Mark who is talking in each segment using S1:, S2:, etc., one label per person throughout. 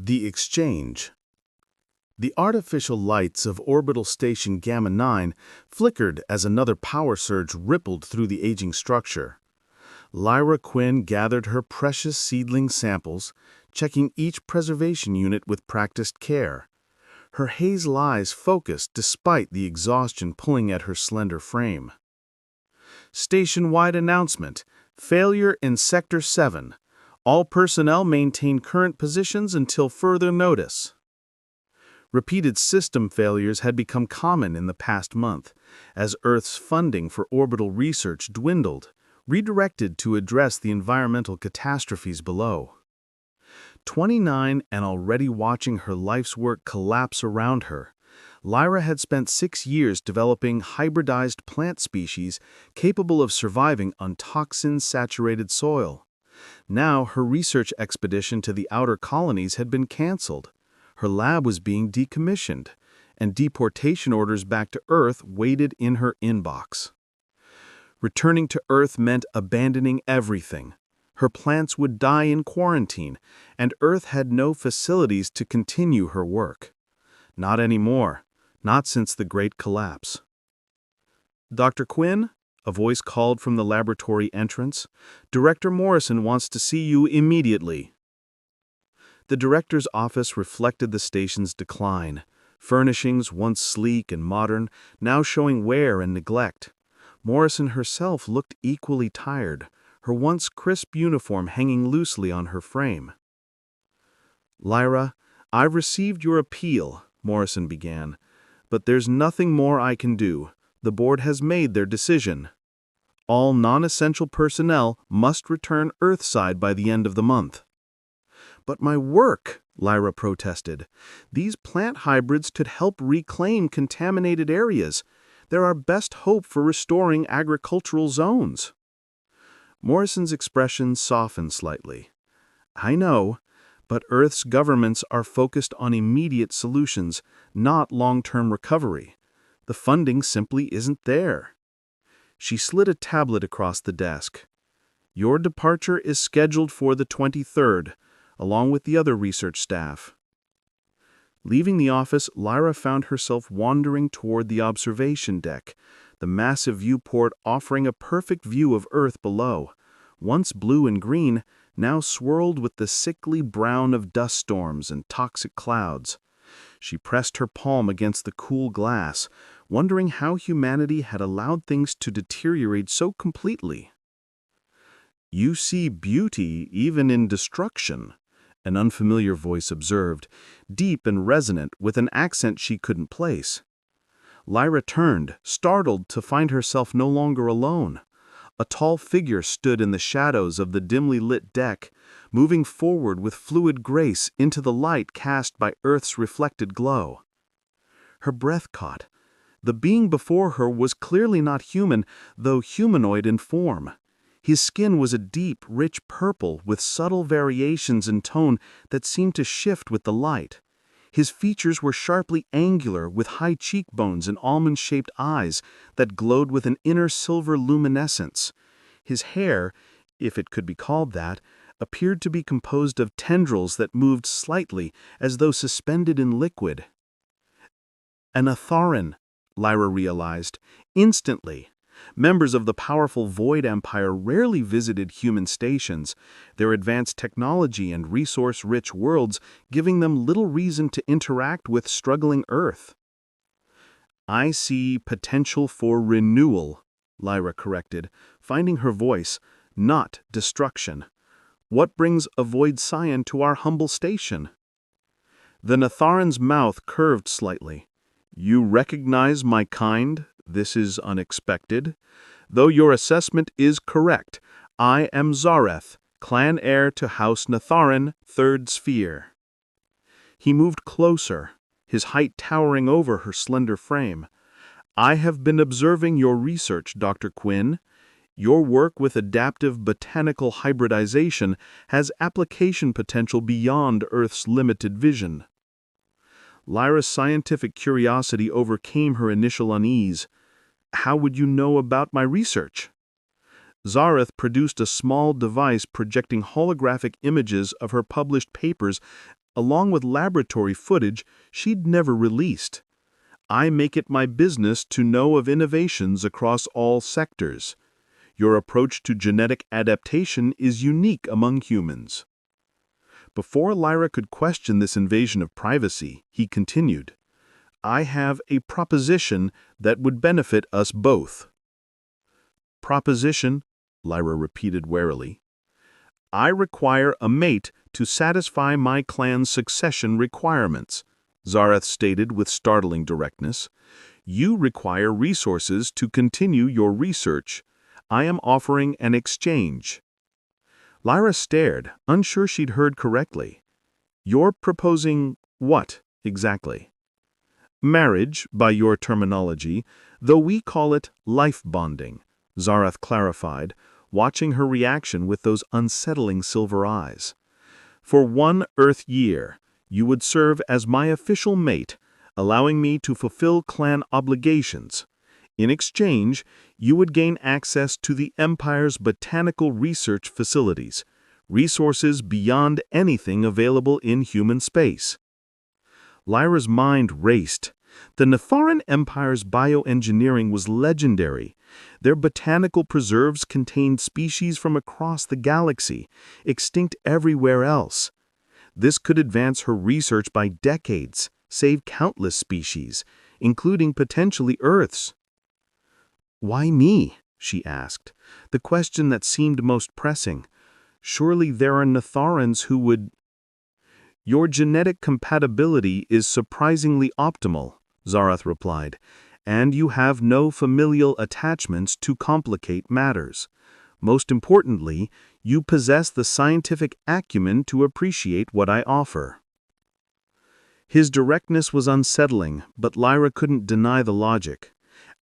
S1: The exchange. The artificial lights of orbital station Gamma 9 flickered as another power surge rippled through the aging structure. Lyra Quinn gathered her precious seedling samples, checking each preservation unit with practiced care. Her hazel eyes focused despite the exhaustion pulling at her slender frame. Station-wide announcement: failure in Sector 7. All personnel maintain current positions until further notice. Repeated system failures had become common in the past month, as Earth's funding for orbital research dwindled, redirected to address the environmental catastrophes below. 29 and already watching her life's work collapse around her, Lyra had spent 6 years developing hybridized plant species capable of surviving on toxin-saturated soil. Now her research expedition to the outer colonies had been canceled. Her lab was being decommissioned, and deportation orders back to Earth waited in her inbox. Returning to Earth meant abandoning everything. Her plants would die in quarantine, and Earth had no facilities to continue her work. Not anymore, not since the Great Collapse. "Dr. Quinn?" A voice called from the laboratory entrance. "Director Morrison wants to see you immediately." The director's office reflected the station's decline, furnishings once sleek and modern, now showing wear and neglect. Morrison herself looked equally tired, her once crisp uniform hanging loosely on her frame. "Lyra, I've received your appeal," Morrison began, "but there's nothing more I can do. The board has made their decision. All non-essential personnel must return Earthside by the end of the month." "But my work," Lyra protested. "These plant hybrids could help reclaim contaminated areas. They're our best hope for restoring agricultural zones." Morrison's expression softened slightly. "I know, but Earth's governments are focused on immediate solutions, not long-term recovery. The funding simply isn't there." She slid a tablet across the desk. "Your departure is scheduled for the 23rd, along with the other research staff." Leaving the office, Lyra found herself wandering toward the observation deck, the massive viewport offering a perfect view of Earth below, once blue and green, now swirled with the sickly brown of dust storms and toxic clouds. She pressed her palm against the cool glass, wondering how humanity had allowed things to deteriorate so completely. "You see beauty even in destruction," an unfamiliar voice observed, deep and resonant with an accent she couldn't place. Lyra turned, startled to find herself no longer alone. A tall figure stood in the shadows of the dimly lit deck, moving forward with fluid grace into the light cast by Earth's reflected glow. Her breath caught. The being before her was clearly not human, though humanoid in form. His skin was a deep, rich purple with subtle variations in tone that seemed to shift with the light. His features were sharply angular, with high cheekbones and almond-shaped eyes that glowed with an inner silver luminescence. His hair, if it could be called that, appeared to be composed of tendrils that moved slightly, as though suspended in liquid. An Atharan, Lyra realized, instantly. Members of the powerful Void Empire rarely visited human stations, their advanced technology and resource-rich worlds giving them little reason to interact with struggling Earth. "I see potential for renewal," Lyra corrected, finding her voice, "not destruction. What brings a Void Scion to our humble station?" The Natharan's mouth curved slightly. "You recognize my kind? This is unexpected. Though your assessment is correct, I am Zareth, clan heir to House Natharan, Third Sphere." He moved closer, his height towering over her slender frame. "I have been observing your research, Dr. Quinn. Your work with adaptive botanical hybridization has application potential beyond Earth's limited vision." Lyra's scientific curiosity overcame her initial unease. "How would you know about my research?" Zareth produced a small device projecting holographic images of her published papers along with laboratory footage she'd never released. I make it my business to know of innovations across all sectors. Your approach to genetic adaptation is unique among humans. Before Lyra could question this invasion of privacy, he continued, I have a proposition that would benefit us both. Proposition, Lyra repeated warily. I require a mate to satisfy my clan's succession requirements, Zareth stated with startling directness. You require resources to continue your research. I am offering an exchange. Lyra stared, unsure she'd heard correctly. You're proposing what, exactly? Marriage, by your terminology, though we call it life bonding, Zareth clarified, watching her reaction with those unsettling silver eyes. For 1 Earth year, you would serve as my official mate, allowing me to fulfill clan obligations. In exchange, you would gain access to the Empire's botanical research facilities, resources beyond anything available in human space. Lyra's mind raced. The Netharan Empire's bioengineering was legendary. Their botanical preserves contained species from across the galaxy, extinct everywhere else. This could advance her research by decades, save countless species, including potentially Earth's. Why me? She asked, the question that seemed most pressing. Surely there are Netharans who would... Your genetic compatibility is surprisingly optimal, Zareth replied, and you have no familial attachments to complicate matters. Most importantly, you possess the scientific acumen to appreciate what I offer. His directness was unsettling, but Lyra couldn't deny the logic.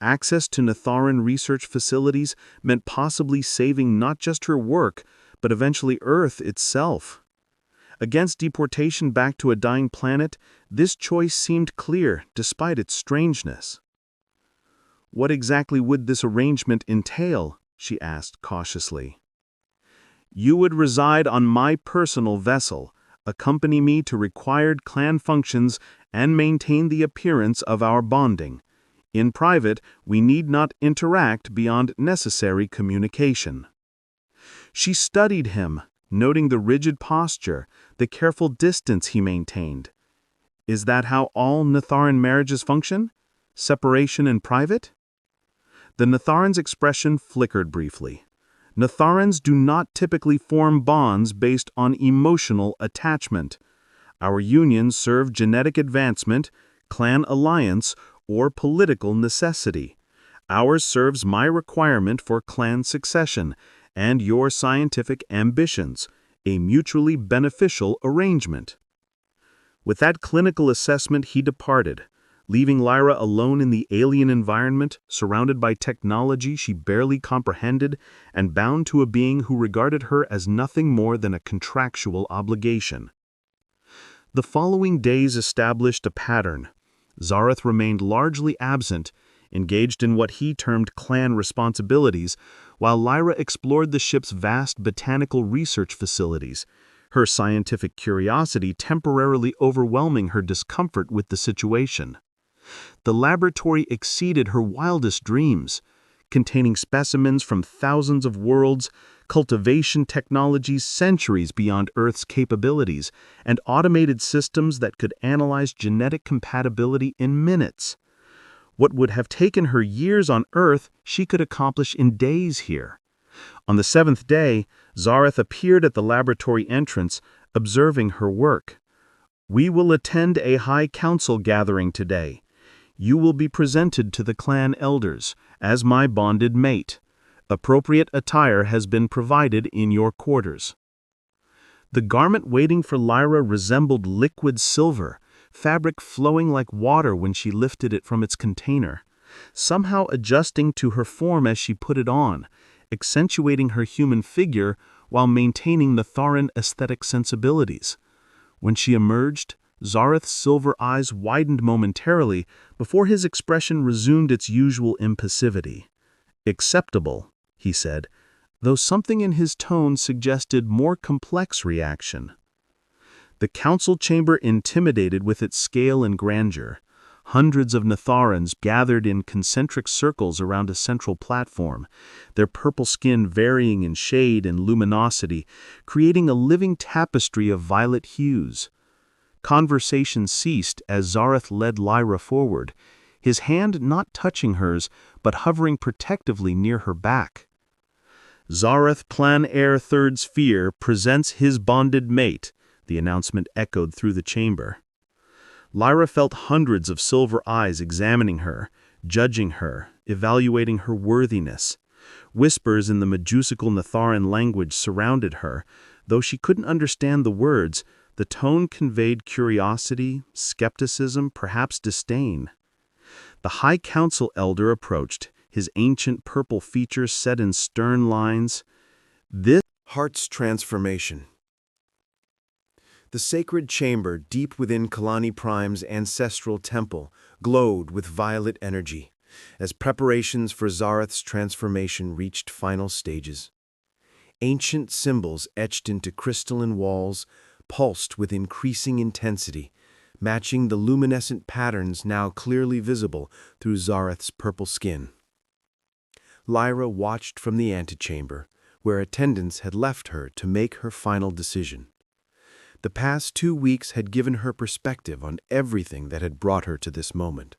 S1: Access to Netharan research facilities meant possibly saving not just her work, but eventually Earth itself. Against deportation back to a dying planet, this choice seemed clear despite its strangeness. What exactly would this arrangement entail? She asked cautiously. You would reside on my personal vessel, accompany me to required clan functions, and maintain the appearance of our bonding. In private, we need not interact beyond necessary communication. She studied him, noting the rigid posture, the careful distance he maintained. Is that how all Netharan marriages function? Separation in private? The Netharan's expression flickered briefly. Netharans do not typically form bonds based on emotional attachment. Our unions serve genetic advancement, clan alliance, or political necessity. Ours serves my requirement for clan succession and your scientific ambitions, a mutually beneficial arrangement. With that clinical assessment, he departed, leaving Lyra alone in the alien environment, surrounded by technology she barely comprehended and bound to a being who regarded her as nothing more than a contractual obligation. The following days established a pattern. Zareth remained largely absent, engaged in what he termed clan responsibilities, while Lyra explored the ship's vast botanical research facilities, her scientific curiosity temporarily overwhelming her discomfort with the situation. The laboratory exceeded her wildest dreams, containing specimens from thousands of worlds, cultivation technologies centuries beyond Earth's capabilities, and automated systems that could analyze genetic compatibility in minutes. What would have taken her years on Earth, she could accomplish in days here. On the 7th day, Zareth appeared at the laboratory entrance, observing her work. We will attend a high council gathering today. You will be presented to the clan elders as my bonded mate. Appropriate attire has been provided in your quarters. The garment waiting for Lyra resembled liquid silver, fabric flowing like water when she lifted it from its container, somehow adjusting to her form as she put it on, accentuating her human figure while maintaining Netharan aesthetic sensibilities. When she emerged, Zareth's silver eyes widened momentarily before his expression resumed its usual impassivity. Acceptable, he said, though something in his tone suggested more complex reaction. The council chamber intimidated with its scale and grandeur. Hundreds of Natharans gathered in concentric circles around a central platform, their purple skin varying in shade and luminosity, creating a living tapestry of violet hues. Conversation ceased as Zareth led Lyra forward, his hand not touching hers but hovering protectively near her back. "Zareth Plan Air Third Sphere presents his bonded mate," the announcement echoed through the chamber. Lyra felt hundreds of silver eyes examining her, judging her, evaluating her worthiness. Whispers in the majuscular Natharan language surrounded her. Though she couldn't understand the words, the tone conveyed curiosity, skepticism, perhaps disdain. The High Council elder approached, his ancient purple features set in stern lines. "This
S2: Heart's transformation." The sacred chamber deep within Kalani Prime's ancestral temple glowed with violet energy as preparations for Zareth's transformation reached final stages. Ancient symbols etched into crystalline walls pulsed with increasing intensity, matching the luminescent patterns now clearly visible through Zareth's purple skin. Lyra watched from the antechamber, where attendants had left her to make her final decision. The past 2 weeks had given her perspective on everything that had brought her to this moment.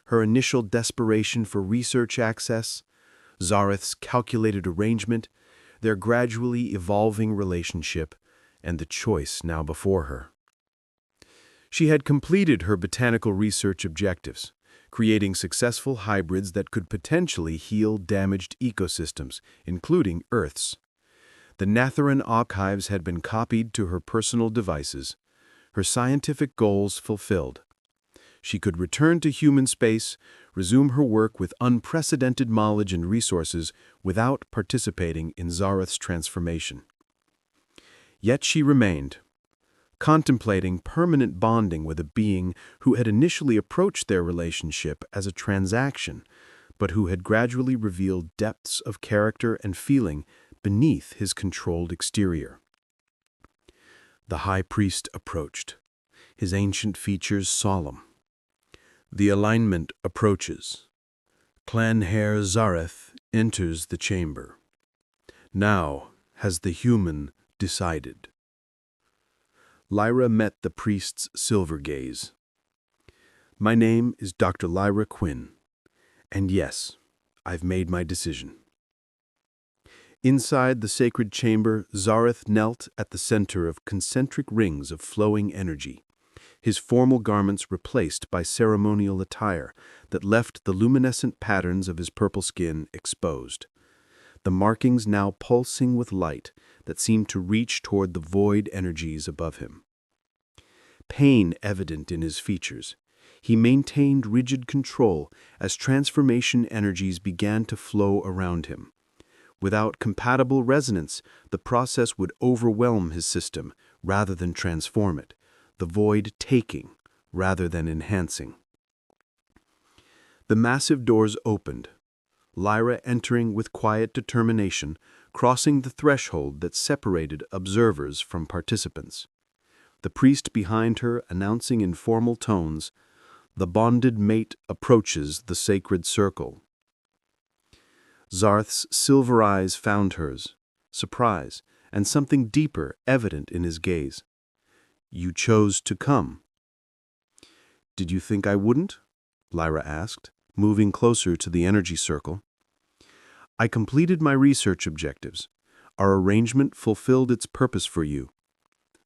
S2: Her initial desperation for research access, Zareth's calculated arrangement, their gradually evolving relationship, and the choice now before her. She had completed her botanical research objectives, creating successful hybrids that could potentially heal damaged ecosystems, including Earth's. The Natharan archives had been copied to her personal devices, her scientific goals fulfilled. She could return to human space, resume her work with unprecedented knowledge and resources without participating in Zareth's transformation. Yet she remained, contemplating permanent bonding with a being who had initially approached their relationship as a transaction, but who had gradually revealed depths of character and feeling beneath his controlled exterior. The High Priest approached, his ancient features solemn. The alignment approaches. Clan Herr Zareth enters the chamber. Now has the human decided. Lyra met the priest's silver gaze. "My name is Dr. Lyra Quinn, and yes, I've made my decision." Inside the sacred chamber, Zareth knelt at the center of concentric rings of flowing energy, his formal garments replaced by ceremonial attire that left the luminescent patterns of his purple skin exposed, the markings now pulsing with light that seemed to reach toward the void energies above him. Pain evident in his features, he maintained rigid control as transformation energies began to flow around him. Without compatible resonance, the process would overwhelm his system rather than transform it, the void taking rather than enhancing. The massive doors opened, Lyra entering with quiet determination, crossing the threshold that separated observers from participants. The priest behind her announcing in formal tones, "The bonded mate approaches the sacred circle." Zareth's silver eyes found hers, surprise, and something deeper evident in his gaze. "You chose to come." "Did you think I wouldn't?" Lyra asked, moving closer to the energy circle. "I completed my research objectives. Our arrangement fulfilled its purpose for you,"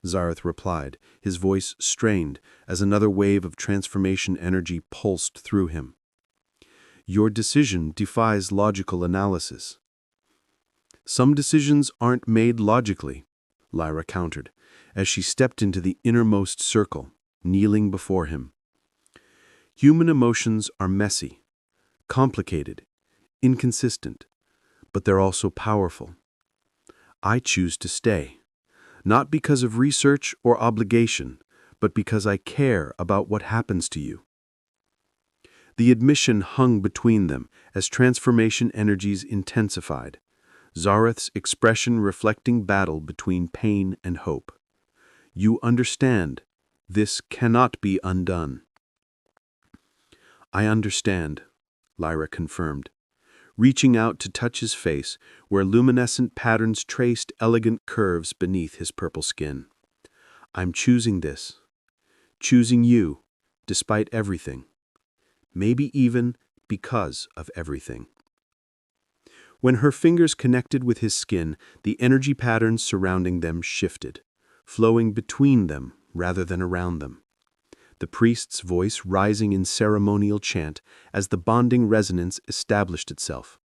S2: Zareth replied, his voice strained as another wave of transformation energy pulsed through him. "Your decision defies logical analysis." "Some decisions aren't made logically," Lyra countered, as she stepped into the innermost circle, kneeling before him. "Human emotions are messy, complicated, inconsistent, but they're also powerful. I choose to stay, not because of research or obligation, but because I care about what happens to you." The admission hung between them as transformation energies intensified, Zareth's expression reflecting battle between pain and hope.
S1: You understand. This cannot be undone. I understand, Lyra confirmed, reaching out to touch his face, where luminescent patterns traced elegant curves beneath his purple skin. I'm choosing this. Choosing you, despite everything. Maybe even because of everything. When her fingers connected with his skin, the energy patterns surrounding them shifted, flowing between them rather than around them. The priest's voice rising in ceremonial chant as the bonding resonance established itself.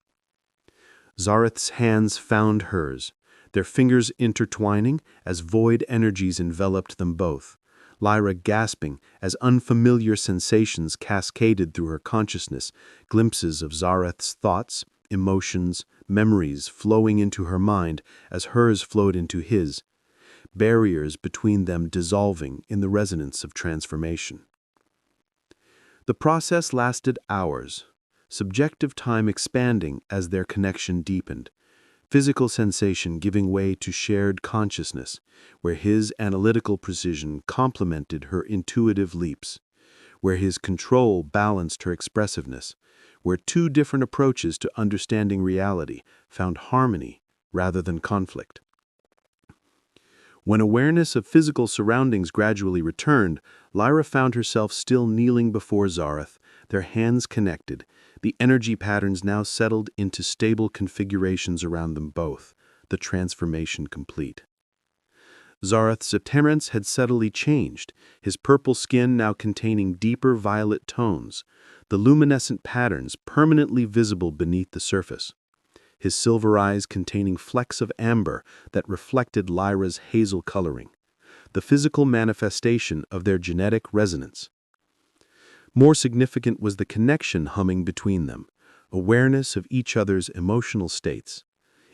S1: Zareth's hands found hers, their fingers intertwining as void energies enveloped them both, Lyra gasping as unfamiliar sensations cascaded through her consciousness, glimpses of Zareth's thoughts, emotions, memories flowing into her mind as hers flowed into his, barriers between them dissolving in the resonance of transformation. The process lasted hours, subjective time expanding as their connection deepened, physical sensation giving way to shared consciousness, where his analytical precision complemented her intuitive leaps, where his control balanced her expressiveness, where two different approaches to understanding reality found harmony rather than conflict. When awareness of physical surroundings gradually returned, Lyra found herself still kneeling before Zareth, their hands connected, the energy patterns now settled into stable configurations around them both, the transformation complete. Zareth's appearance had subtly changed, his purple skin now containing deeper violet tones, the luminescent patterns permanently visible beneath the surface. His silver eyes containing flecks of amber that reflected Lyra's hazel coloring, the physical manifestation of their genetic resonance. More significant was the connection humming between them, awareness of each other's emotional states,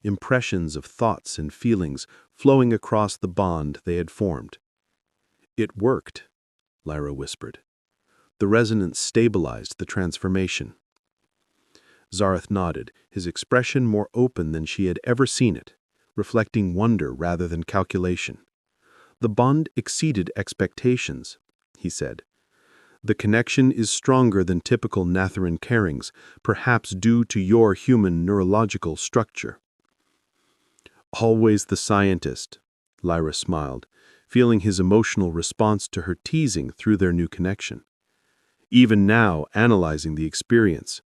S1: impressions of thoughts and feelings flowing across the bond they had formed. It worked, Lyra whispered. The resonance stabilized the transformation. Zareth nodded, his expression more open than she had ever seen it, reflecting wonder rather than calculation. The bond exceeded expectations, he said. The connection is stronger than typical Natharan carings, perhaps due to your human neurological structure. Always the scientist, Lyra smiled, feeling his emotional response to her teasing through their new connection. Even now, analyzing the experience.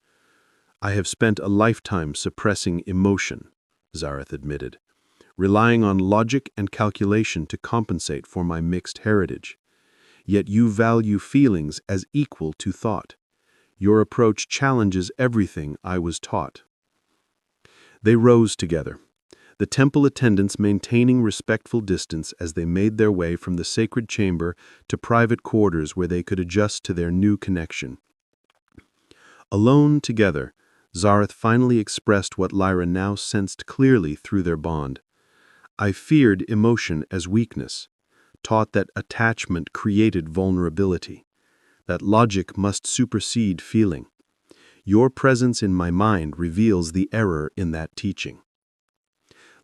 S1: I have spent a lifetime suppressing emotion, Zareth admitted, relying on logic and calculation to compensate for my mixed heritage. Yet you value feelings as equal to thought. Your approach challenges everything I was taught. They rose together, the temple attendants maintaining respectful distance as they made their way from the sacred chamber to private quarters where they could adjust to their new connection. Alone together, Zareth finally expressed what Lyra now sensed clearly through their bond. I feared emotion as weakness, taught that attachment created vulnerability, that logic must supersede feeling. Your presence in my mind reveals the error in that teaching.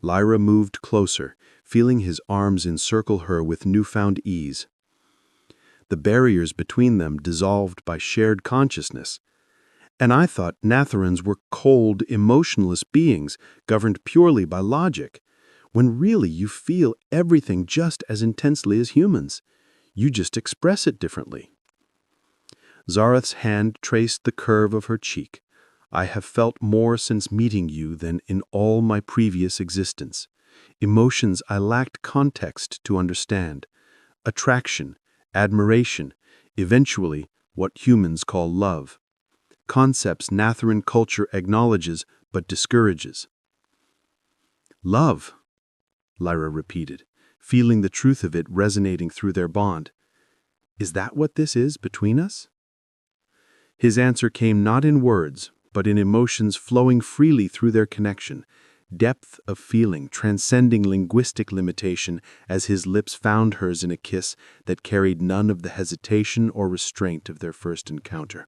S1: Lyra moved closer, feeling his arms encircle her with newfound ease. The barriers between them dissolved by shared consciousness. And I thought Natharans were cold, emotionless beings governed purely by logic, when really you feel everything just as intensely as humans. You just express it differently. Zareth's hand traced the curve of her cheek. I have felt more since meeting you than in all my previous existence. Emotions I lacked context to understand. Attraction, admiration, eventually what humans call love. Concepts Natharan culture acknowledges but discourages. Love, Lyra repeated, feeling the truth of it resonating through their bond. Is that what this is between us? His answer came not in words, but in emotions flowing freely through their connection, depth of feeling transcending linguistic limitation as his lips found hers in a kiss that carried none of the hesitation or restraint of their first encounter.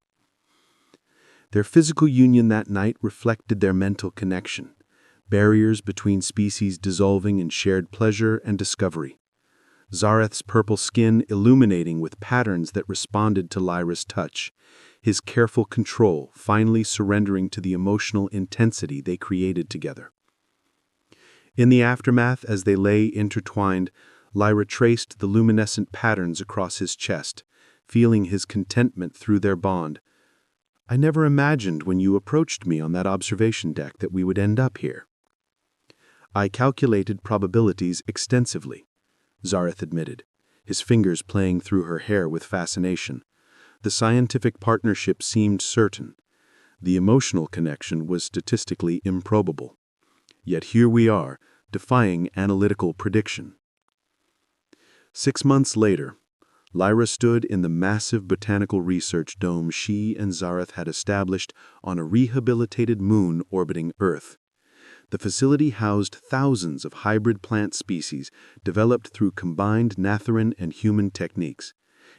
S1: Their physical union that night reflected their mental connection, barriers between species dissolving in shared pleasure and discovery. Zareth's purple skin illuminating with patterns that responded to Lyra's touch, his careful control finally surrendering to the emotional intensity they created together. In the aftermath, as they lay intertwined, Lyra traced the luminescent patterns across his chest, feeling his contentment through their bond. "I never imagined when you approached me on that observation deck that we would end up here." "I calculated probabilities extensively," Zareth admitted, his fingers playing through her hair with fascination. The scientific partnership seemed certain. The emotional connection was statistically improbable. Yet here we are, defying analytical prediction. 6 months later, Lyra stood in the massive botanical research dome she and Zareth had established on a rehabilitated moon orbiting Earth. The facility housed thousands of hybrid plant species developed through combined Natharan and human techniques,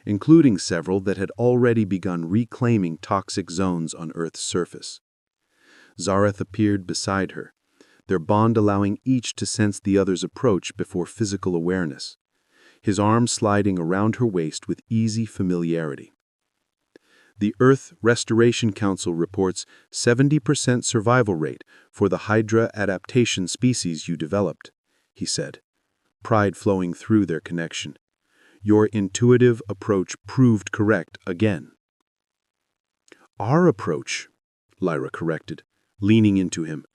S1: including several that had already begun reclaiming toxic zones on Earth's surface. Zareth appeared beside her, their bond allowing each to sense the other's approach before physical awareness, his arm sliding around her waist with easy familiarity. "The Earth Restoration Council reports 70% survival rate for the Hydra adaptation species you developed," he said, pride flowing through their connection. "Your intuitive approach proved correct again." "Our approach," Lyra corrected, leaning into him.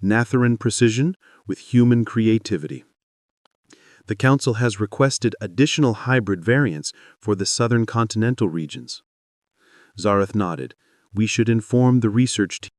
S1: "Natharan precision with human creativity. The Council has requested additional hybrid variants for the southern continental regions." Zareth nodded. "We should inform the research team